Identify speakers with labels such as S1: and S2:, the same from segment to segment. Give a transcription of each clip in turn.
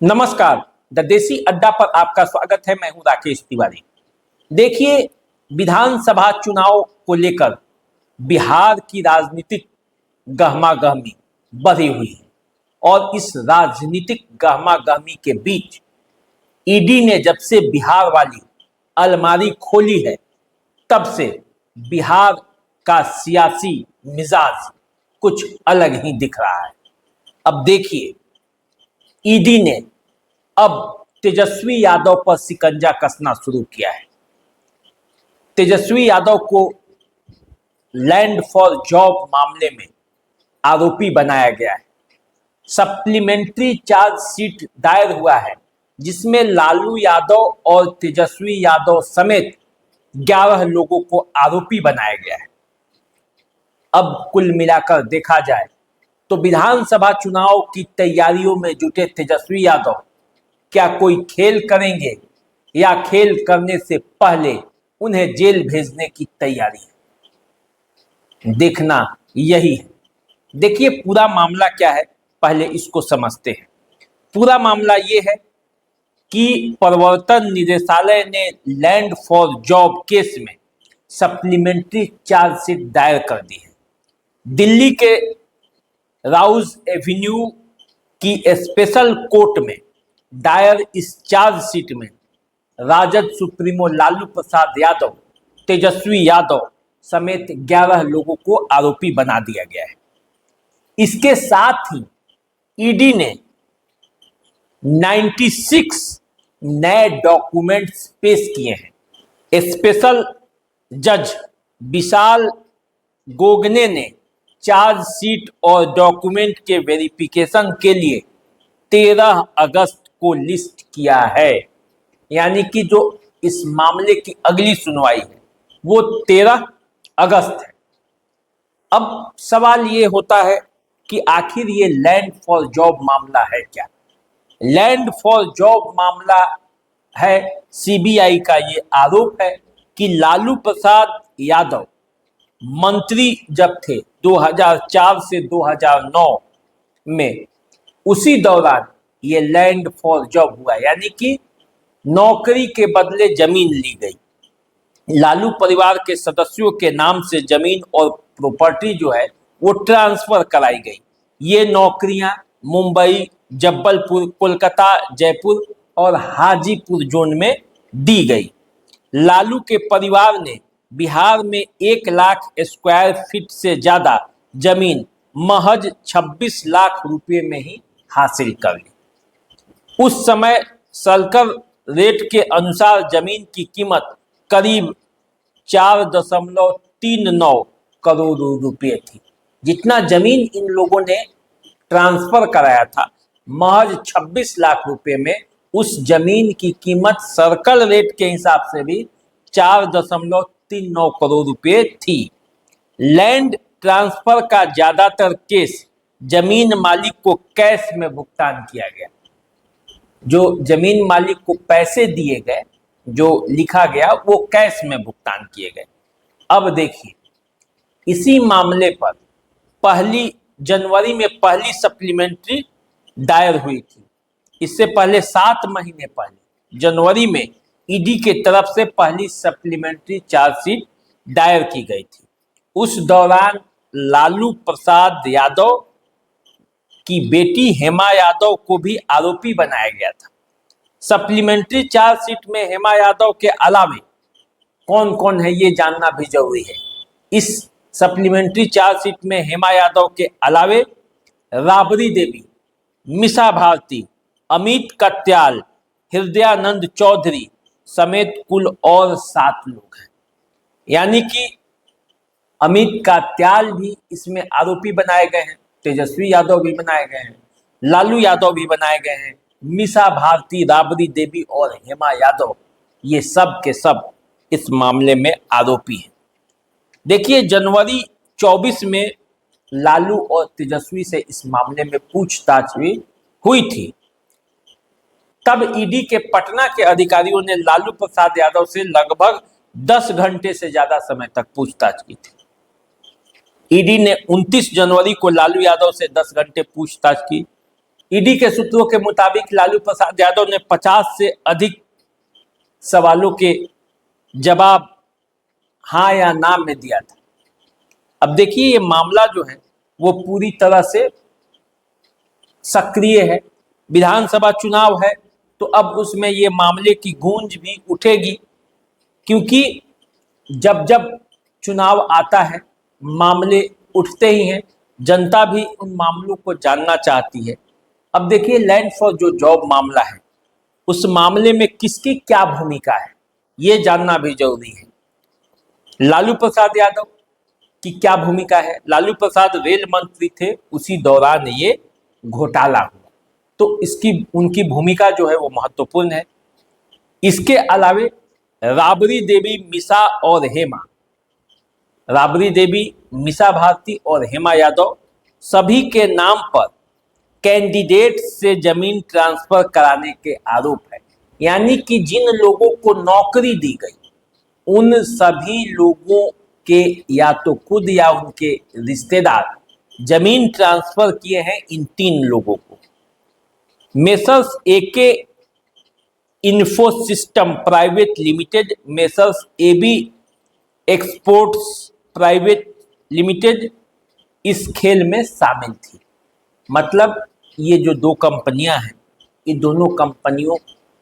S1: नमस्कार। द देसी अड्डा पर आपका स्वागत है। मैं हूं राकेश तिवारी। देखिए, विधानसभा चुनाव को लेकर बिहार की राजनीतिक गहमागहमी बढ़ी हुई है और इस राजनीतिक गहमागहमी के बीच ईडी ने जब से बिहार वाली अलमारी खोली है तब से बिहार का सियासी मिजाज कुछ अलग ही दिख रहा है। अब देखिए, ईडी ने अब तेजस्वी यादव पर शिकंजा कसना शुरू किया है। तेजस्वी यादव को लैंड फॉर जॉब मामले में आरोपी बनाया गया है। सप्लीमेंट्री चार्जशीट दायर हुआ है जिसमें लालू यादव और तेजस्वी यादव समेत 11 लोगों को आरोपी बनाया गया है। अब कुल मिलाकर देखा जाए तो विधानसभा चुनाव की तैयारियों में जुटे तेजस्वी यादव क्या कोई खेल करेंगे या खेल करने से पहले उन्हें जेल भेजने की तैयारी है, देखना यही है। देखिए, पूरा मामला क्या है, पहले इसको समझते हैं। पूरा मामला ये है कि प्रवर्तन निदेशालय ने लैंड फॉर जॉब केस में सप्लीमेंट्री चार्जशीट दायर कर दी है। दिल्ली के राउज एवेन्यू की स्पेशल कोर्ट में दायर इस चार्जशीट में राजद सुप्रीमो लालू प्रसाद यादव, तेजस्वी यादव समेत 11 लोगों को आरोपी बना दिया गया है। इसके साथ ही ईडी ने 96 नए डॉक्यूमेंट्स पेश किए हैं। स्पेशल जज विशाल गोगने ने चार्जशीट और डॉक्यूमेंट के वेरिफिकेशन के लिए 13 अगस्त को लिस्ट किया है। यानी कि जो इस मामले की अगली सुनवाई है वो 13 अगस्त है। अब सवाल ये होता है कि आखिर ये लैंड फॉर जॉब मामला है क्या? लैंड फॉर जॉब मामला है, सीबीआई का ये आरोप है कि लालू प्रसाद यादव मंत्री जब थे 2004 से 2009 में, उसी दौरान ये लैंड फॉर जॉब हुआ। यानी कि नौकरी के बदले जमीन ली गई। लालू परिवार के सदस्यों के नाम से जमीन और प्रॉपर्टी जो है वो ट्रांसफर कराई गई। ये नौकरियां मुंबई, जबलपुर, कोलकाता, जयपुर और हाजीपुर जोन में दी गई। लालू के परिवार ने बिहार में 1 लाख स्क्वायर फीट से ज्यादा जमीन महज 26 लाख रुपए में ही हासिल कर ली। उस समय सर्कल रेट के अनुसार जमीन की कीमत करीब 4.39 करोड़ रुपए थी। जितना जमीन इन लोगों ने ट्रांसफर कराया था महज 26 लाख रुपए में, उस जमीन की कीमत सर्कल रेट के हिसाब से भी 4.39 करोड़ रुपए थी। लैंड ट्रांसफर का ज्यादातर केस जमीन मालिक को कैश में भुगतान किया गया। जो जमीन मालिक को पैसे दिए गए, जो लिखा गया, वो कैश में भुगतान किए गए। अब देखिए, इसी मामले पर 1 जनवरी में पहली सप्लीमेंट्री दायर हुई थी। इससे पहले 7 महीने पहले जनवरी में ईडी के तरफ से पहली सप्लीमेंट्री चार्जशीट दायर की गई थी। उस दौरान लालू प्रसाद यादव की बेटी हेमा यादव को भी आरोपी बनाया गया था। सप्लीमेंट्री चार्जशीट में हेमा यादव के अलावे कौन कौन है ये जानना भी जरूरी है। इस सप्लीमेंट्री चार्जशीट में हेमा यादव के अलावे राबड़ी देवी, मिसा भारती, अमित कत्याल, हृदयानंद चौधरी समेत कुल और 7 लोग हैं। यानी कि अमित कत्याल भी इसमें आरोपी बनाए गए हैं, तेजस्वी यादव भी बनाए गए हैं, लालू यादव भी बनाए गए हैं, मिसा भारती, राबड़ी देवी और हेमा यादव, ये सब के सब इस मामले में आरोपी हैं। देखिए, जनवरी 24 में लालू और तेजस्वी से इस मामले में पूछताछ भी हुई थी। तब ईडी के पटना के अधिकारियों ने लालू प्रसाद यादव से लगभग 10 घंटे से ज्यादा समय तक पूछताछ की थी। ईडी ने 29 जनवरी को लालू यादव से 10 घंटे पूछताछ की। ईडी के सूत्रों के मुताबिक लालू प्रसाद यादव ने 50 से अधिक सवालों के जवाब हाँ या ना में दिया था। अब देखिए ये मामला जो है वो पूरी तरह से सक्रिय है। विधानसभा चुनाव है तो अब उसमें ये मामले की गूंज भी उठेगी, क्योंकि जब जब चुनाव आता है मामले उठते ही हैं, जनता भी उन मामलों को जानना चाहती है। अब देखिए लैंड फॉर जो जॉब मामला है उस मामले में किसकी क्या भूमिका है ये जानना भी जरूरी है। लालू प्रसाद यादव की क्या भूमिका है? लालू प्रसाद रेल मंत्री थे, उसी दौरान ये घोटाला हुआ, तो इसकी उनकी भूमिका जो है वो महत्वपूर्ण है। इसके अलावे राबड़ी देवी, मिसा और हेमा, राबड़ी देवी, मिसा भारती और हेमा यादव सभी के नाम पर कैंडिडेट से जमीन ट्रांसफर कराने के आरोप है। यानी कि जिन लोगों को नौकरी दी गई उन सभी लोगों के या तो खुद या उनके रिश्तेदार जमीन ट्रांसफर किए हैं इन 3 लोगों को। Messrs AK info system private limited, messrs AB exports private limited इस खेल में शामिल थी। मतलब ये जो 2 कंपनियां हैं, ये दोनों कंपनियों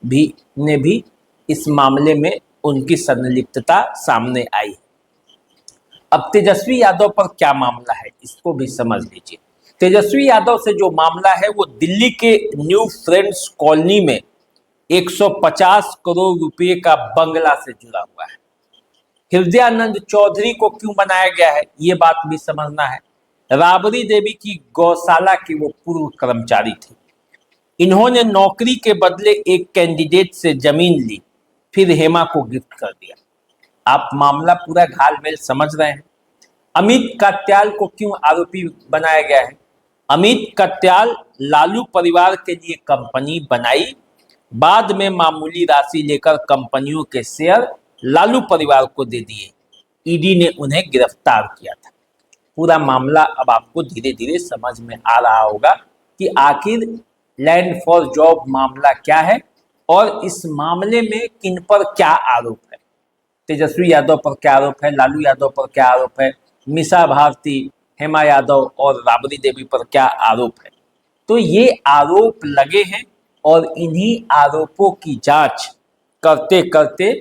S1: ने भी इस मामले में उनकी संलिप्तता सामने आई। अब तेजस्वी यादव पर क्या मामला है इसको भी समझ लीजिए। तेजस्वी यादव से जो मामला है वो दिल्ली के न्यू फ्रेंड्स कॉलोनी में 150 करोड़ रुपए का बंगला से जुड़ा हुआ है। हृदयानंद चौधरी को क्यों बनाया गया है ये बात भी समझना है। राबड़ी देवी की गौशाला की वो पूर्व कर्मचारी थी। इन्होंने नौकरी के बदले एक कैंडिडेट से जमीन ली, फिर हेमा को गिफ्ट कर दिया। आप मामला पूरा घालमेल समझ रहे हैं। अमित कटियाल को क्यों आरोपी बनाया गया है? अमित कटियाल लालू परिवार के लिए कंपनी बनाई, बाद में मामूली राशि लेकर कंपनियों के शेयर लालू परिवार को दे दिए। ईडी ने उन्हें गिरफ्तार किया था। पूरा मामला अब आपको धीरे धीरे समझ में आ रहा होगा कि आखिर लैंड फॉर जॉब मामला क्या है और इस मामले में किन पर क्या आरोप है। तेजस्वी यादव पर क्या आरोप है, लालू यादव पर क्या आरोप है, मिसा भारती, हेमा यादव और राबड़ी देवी पर क्या आरोप है। तो ये आरोप लगे हैं और इन्हीं आरोपों की जांच करते करते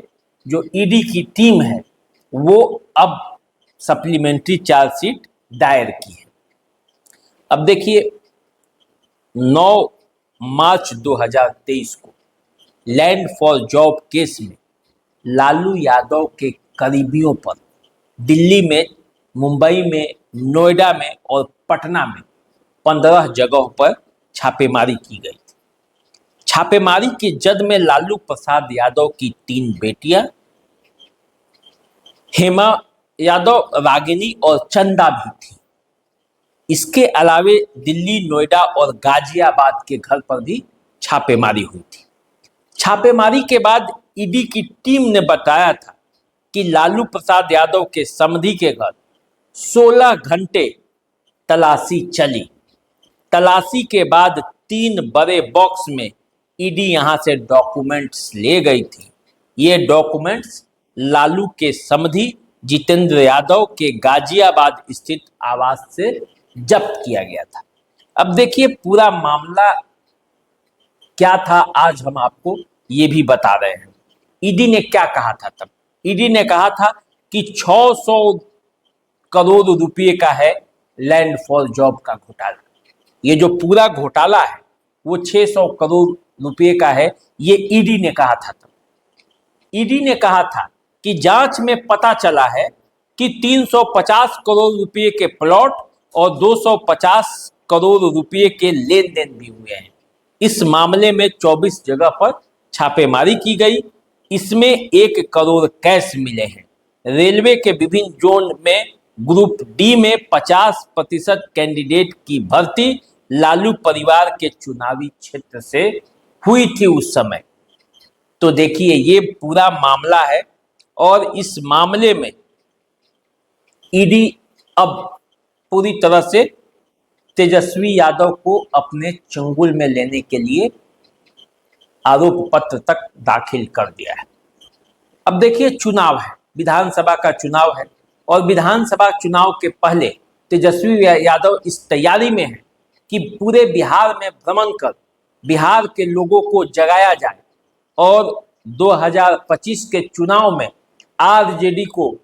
S1: जो ईडी की टीम है वो अब सप्लीमेंट्री चार्जशीट दायर की है। अब देखिए 9 मार्च 2023 को लैंड फॉर जॉब केस में लालू यादव के करीबियों पर दिल्ली में, मुंबई में, नोएडा में और पटना में 15 जगहों पर छापेमारी की गई थी। छापेमारी की जद में लालू प्रसाद यादव की 3 बेटियां हेमा यादव, रागिनी और चंदा भी थी। इसके अलावे दिल्ली, नोएडा और गाजियाबाद के घर पर भी छापेमारी हुई थी। छापेमारी के बाद ईडी की टीम ने बताया था कि लालू प्रसाद यादव के समधी के घर 16 घंटे तलाशी चली। तलाशी के बाद 3 बड़े बॉक्स में ईडी यहां से डॉक्यूमेंट्स ले गई थी। ये डॉक्यूमेंट्स लालू के समधी जितेंद्र यादव के गाजियाबाद स्थित आवास से जब्त किया गया था। अब देखिए पूरा मामला क्या था आज हम आपको ये भी बता रहे हैं। ईडी ने क्या कहा था तब? ईडी ने कहा था कि 600 करोड़ रुपए का है लैंड फॉर जॉब का घोटाला। ये जो पूरा घोटाला है वो 600 करोड़ रुपए का है, ये ईडी ने कहा था तब। ईडी ने कहा था कि जांच में पता चला है कि 350 करोड़ रुपए के प्लॉट और 250 करोड़ रुपए के लेन देन भी हुए हैं। इस मामले में 24 जगह पर छापेमारी की गई। इसमें 1 करोड़ कैश मिले हैं। रेलवे के विभिन्न जोन में ग्रुप डी में 50% कैंडिडेट की भर्ती लालू परिवार के चुनावी क्षेत्र से हुई थी उस समय। तो देखिए ये पूरा मामला है और इस मामले में ईडी अब पूरी तरह से तेजस्वी यादव को अपने चंगुल में लेने के लिए आरोप पत्र तक दाखिल कर दिया है। अब देखिए, चुनाव है, विधानसभा का चुनाव है, और विधानसभा चुनाव के पहले तेजस्वी यादव इस तैयारी में है कि पूरे बिहार में भ्रमण कर बिहार के लोगों को जगाया जाए और 2025 के चुनाव में आरजेडी को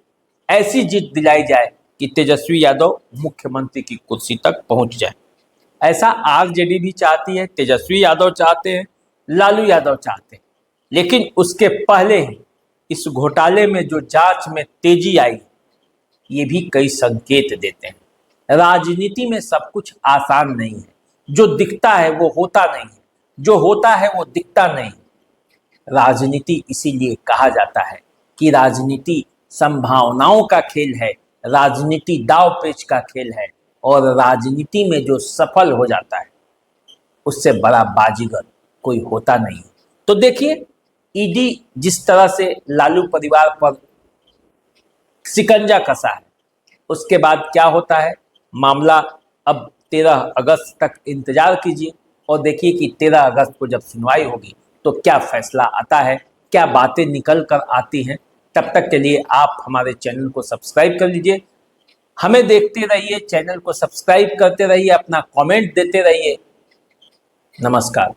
S1: ऐसी जीत दिलाई जाए कि तेजस्वी यादव मुख्यमंत्री की कुर्सी तक पहुंच जाए। ऐसा आरजेडी भी चाहती है, तेजस्वी यादव चाहते हैं, लालू यादव चाहते हैं। लेकिन उसके पहले ही इस घोटाले में जो जांच में तेजी आई, ये भी कई संकेत देते हैं। राजनीति में सब कुछ आसान नहीं है, जो दिखता है वो होता नहीं है, जो होता है वो दिखता नहीं। राजनीति इसीलिए कहा जाता है कि राजनीति संभावनाओं का खेल है, राजनीति दाव पेच का खेल है, और राजनीति में जो सफल हो जाता है उससे बड़ा बाजीगर कोई होता नहीं। तो देखिए, ईडी जिस तरह से लालू परिवार पर शिकंजा कसा है, उसके बाद क्या होता है मामला, अब 13 अगस्त तक इंतजार कीजिए और देखिए कि 13 अगस्त को जब सुनवाई होगी तो क्या फैसला आता है, क्या बातें निकल कर आती हैं। तब तक के लिए आप हमारे चैनल को सब्सक्राइब कर लीजिए, हमें देखते रहिए, चैनल को सब्सक्राइब करते रहिए, अपना कमेंट देते रहिए। नमस्कार।